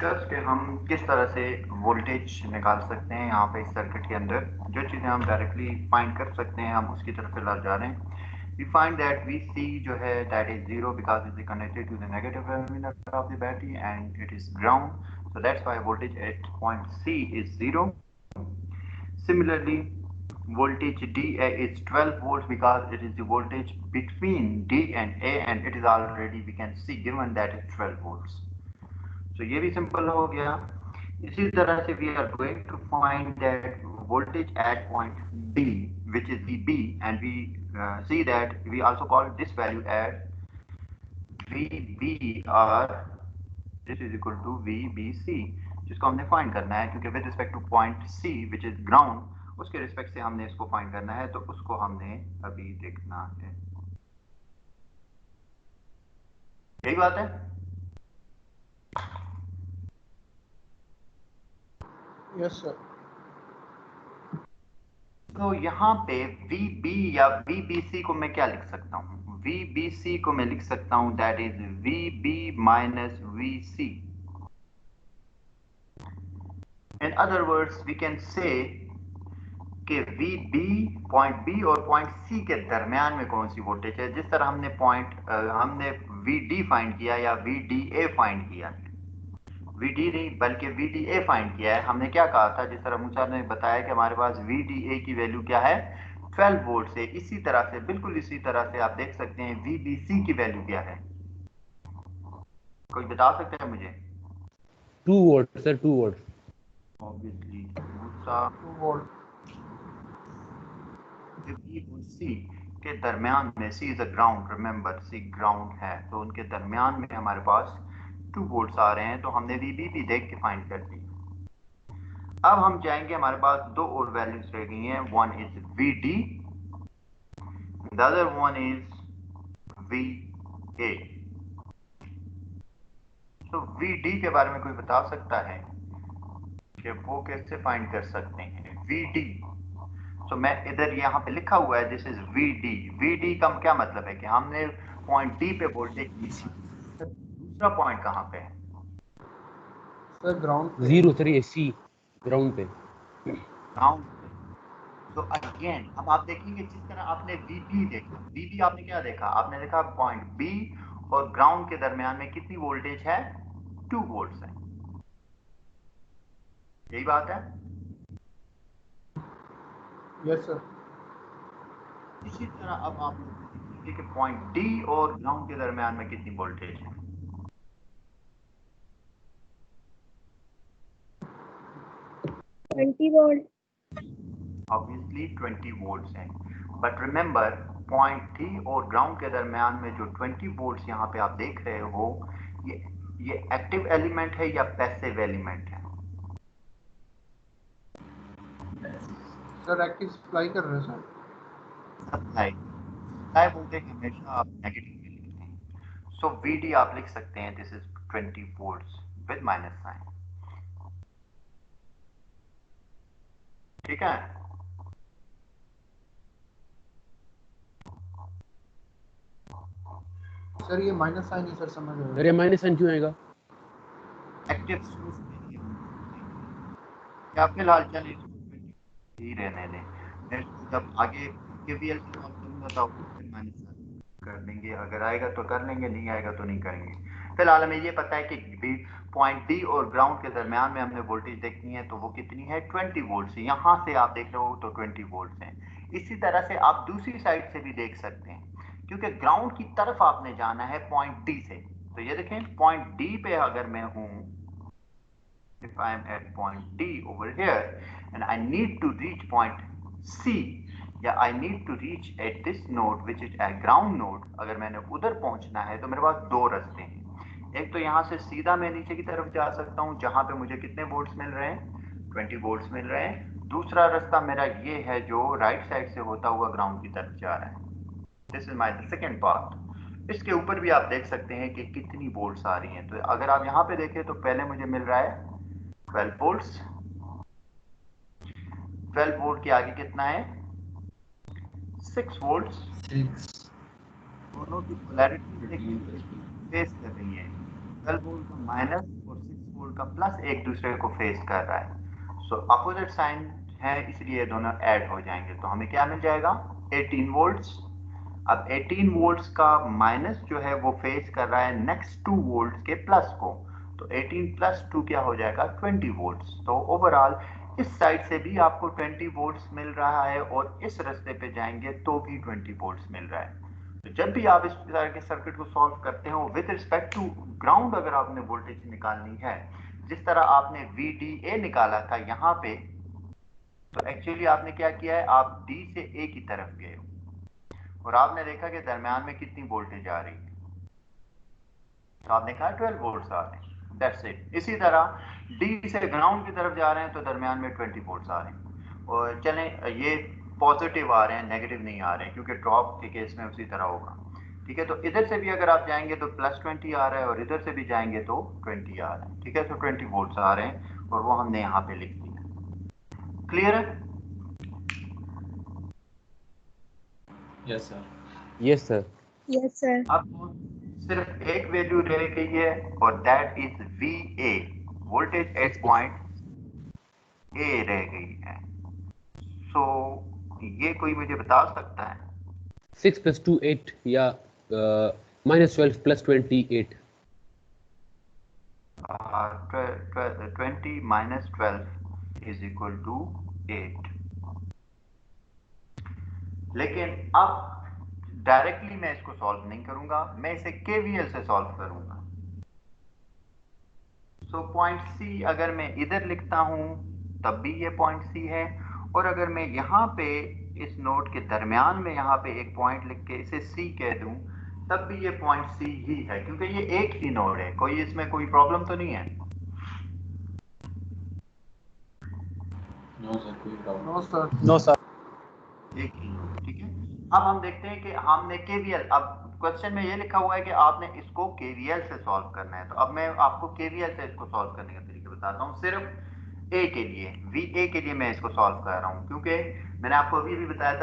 Discuss कि हम किस तरह से वोल्टेज निकाल सकते हैं यहाँ पे इस सर्किट के अंदर। जो चीज़ें हम डायरेक्टली फाइंड कर सकते हैं हम उसकी तरफ से जा रहे हैं। We find that VC जो है that is zero because it is connected to the negative terminal of the battery and it is ground. So that's why voltage at point C is zero. Similarly, voltage DA is 12 volts because it is the voltage between D and A and it is already we can see given that is 12 volts. So ये भी simple हो गया। इसी तरह से we are going to find that voltage at point B which is VB and we see that we also call this value as VB or this is equal to VBC जिसको हमने find करना है क्योंकि with respect two point C which is ground उसके respect से हमने इसको find करना है तो उसको हमने अभी देखना है। यही बात है। Yes sir. तो यहाँ पे VB या VBC को मैं क्या लिख सकता हूँ? VBC को मैं लिख सकता हूँ that is VB minus VC। In other words we can say कि VB पॉइंट B और पॉइंट C के दरमियान में कौन सी वोल्टेज है। जिस तरह हमने VD फाइंड किया या VDA फाइंड किया, VD नहीं बल्कि VDA फाइंड किया है। हमने क्या कहा था, जिस तरह मूसा ने बताया कि हमारे पास VDA की वैल्यू क्या है 12 वोल्ट से, इसी तरह से बिल्कुल इसी तरह से आप देख सकते हैं VBC की वैल्यू क्या है। कोई बता सकता है मुझे? 2 वोल्ट सर, 2 वोल्ट। ऑब्वियसली मूसा 2 वोल्ट। B और C के दरमियान में, C is a ground, remember C ground है, तो उनके दरमियान में हमारे पास 2 वोल्ट्स आ रहे हैं, तो हमने VB भी देख के फाइंड कर दी। अब हम जाएंगे, हमारे पास दो और वैल्यूज रह गई हैं, one is VD, the other one is VA। तो VD के बारे में कोई बता सकता है कि वो कैसे फाइंड कर सकते हैं VD? तो मैं इधर यहाँ पे लिखा हुआ है दिस इज VD। VD का क्या मतलब है कि हमने पॉइंट D पे वोल्टेज, दूसरा पॉइंट कहाँ पे है सर? ग्राउंड पे। 0 सर, ये C ग्राउंड पे। ग्राउंड पे। तो अगेन अब आप देखेंगे जिस तरह आपने VB देखा, VB आपने क्या देखा, आपने देखा पॉइंट B और ग्राउंड के दरमियान में कितनी वोल्टेज है, 2 वोल्ट है। यही बात है। Yes sir. इसी तरह अब आप लोग देखेंगे कि पॉइंट D और ग्राउंड के दरमियान में कितनी वोल्टेज है। 20 वोल्ट। ऑब्वियसली 20 वोल्ट्स हैं, बट रिमेंबर पॉइंट D और ग्राउंड के दरमियान में जो 20 वोल्ट्स यहाँ पे आप देख रहे हो, ये एक्टिव एलिमेंट है या पैसिव एलिमेंट है? सर एक्टिव सप्लाई कर रहे हैं सर। सप्लाई। सप्लाई वोल्टेज हमेशा आप नेगेटिव में लिखते हैं, सो VD आप लिख सकते हैं this is 20 volts with minus sign. ठीक है। सर ये माइनस साइन है सर, समझ रहे सर ये माइनस साइन क्यों आएगा? एक्टिव सोर्स के लिए हम क्या फिलहाल चलिए इसको ही रहने दें, मैं जब आगे KVL की सॉल्व करूंगा तो फिर माइनस कर देंगे, अगर आएगा तो कर लेंगे, नहीं आएगा तो नहीं करेंगे। फिलहाल हमें ये पता है कि पॉइंट D और ग्राउंड के दरमियान में हमने वोल्टेज देखनी है, तो वो कितनी है 20 वोल्ट से। यहाँ से आप देख रहे हो तो 20 वोल्ट है। इसी तरह से आप दूसरी साइड से भी देख सकते हैं, क्योंकि ग्राउंड की तरफ आपने जाना है पॉइंट D से। तो ये देखें पॉइंट D पे अगर मैं हूं, if I am at point D over here and I need to reach point C या I need to reach at this node which is a ground node, अगर मैंने उधर पहुंचना है तो मेरे पास दो रास्ते हैं। एक तो यहाँ से सीधा मैं नीचे की तरफ जा सकता हूँ जहां पे मुझे कितने वोल्ट्स मिल रहे हैं 20 वोल्ट्स मिल रहे हैं। दूसरा रास्ता मेरा ये है जो राइट साइड से होता हुआ ग्राउंड की तरफ जा रहा है। This is my second part. इसके ऊपर भी आप देख सकते हैं कि कितनी वोल्ट्स आ रही हैं। तो अगर आप यहाँ पे देखें तो पहले मुझे मिल रहा है 12 वोल्ट्स, 12 वोल्ट के आगे कितना है 6 वोल्ट्स। दोनों की पोलैरिटी फेस कर रही है, 12 वोल्ट का माइनस और 6 वोल्ट का प्लस एक दूसरे को फेस कर रहा है। सो अपोजिट साइन है इसलिए दोनों ऐड हो जाएंगे, तो हमें क्या मिल जाएगा 18 वोल्ट्स। अब 18 वोल्ट्स का माइनस जो है वो फेस कर रहा है नेक्स्ट 2 वोल्ट्स के प्लस को, तो 18 प्लस 2 क्या हो जाएगा 20 वोल्ट्स। तो ओवरऑल इस साइड से भी आपको 20 वोल्ट्स मिल रहा है और इस रास्ते पे जाएंगे तो भी 20 वोल्ट्स मिल रहा है। तो जब भी आप इस तरह के सर्किट को सॉल्व करते हो विद रिस्पेक्ट टू ग्राउंड, अगर आपने वोल्टेज निकालनी है, जिस तरह आपने VDA निकाला था यहाँ पे, तो एक्चुअली आपने क्या किया है, आप D से A की तरफ गए हो और आपने देखा कि दरमियान में कितनी वोल्टेज आ रही है, तो आपने कहा 12 वोल्ट्स आ रहे हैं, दैट्स इट। इसी तरह D से ग्राउंड की तरफ जा रहे हैं तो दरमियान में 20 वोल्ट्स आ रहे हैं। और चलें ये पॉजिटिव आ रहे हैं, नेगेटिव नहीं आ रहे हैं, क्योंकि ड्रॉप के केस में उसी तरह होगा। ठीक है, तो इधर से भी अगर आप जाएंगे तो +20 आ रहा है और इधर से भी जाएंगे तो 20 आ रहा है। ठीक है, तो 20 वोल्ट्स आ रहे हैं और वो हमने यहाँ पे लिख दिया। क्लियर है? Yes sir. Yes sir. Yes sir. अब सिर्फ एक वैल्यू रह गई है और that is VA, voltage at point A रह गई है। सो ये कोई मुझे बता सकता है? 6 + 2 8 या -12 + 28। 20 - 12 इज इक्वल टू 8। लेकिन अब डायरेक्टली मैं इसको सॉल्व नहीं करूंगा, मैं इसे KVL से सॉल्व करूंगा। सो पॉइंट C अगर मैं इधर लिखता हूं तब भी ये पॉइंट C है, और अगर मैं यहाँ पे इस नोड के दरमियान में यहाँ पे एक पॉइंट लिख के इसे C कह दूं तब भी ये पॉइंट C ही है, क्योंकि ये एक ही नोड है। कोई इसमें कोई प्रॉब्लम तो नहीं है? नो सर, कोई problem no sir. No sir. एक ही नोड। ठीक है, अब हम देखते हैं कि हमने KVL, अब क्वेश्चन में ये लिखा हुआ है कि आपने इसको KVL से सॉल्व करना है, तो अब मैं आपको KVL से इसको सॉल्व करने का तरीका बताता हूँ। सिर्फ A के लिए, VA के लिए मैं इसको सॉल्व कर रहा हूँ, क्योंकि मैंने आपको अभी भी बताया था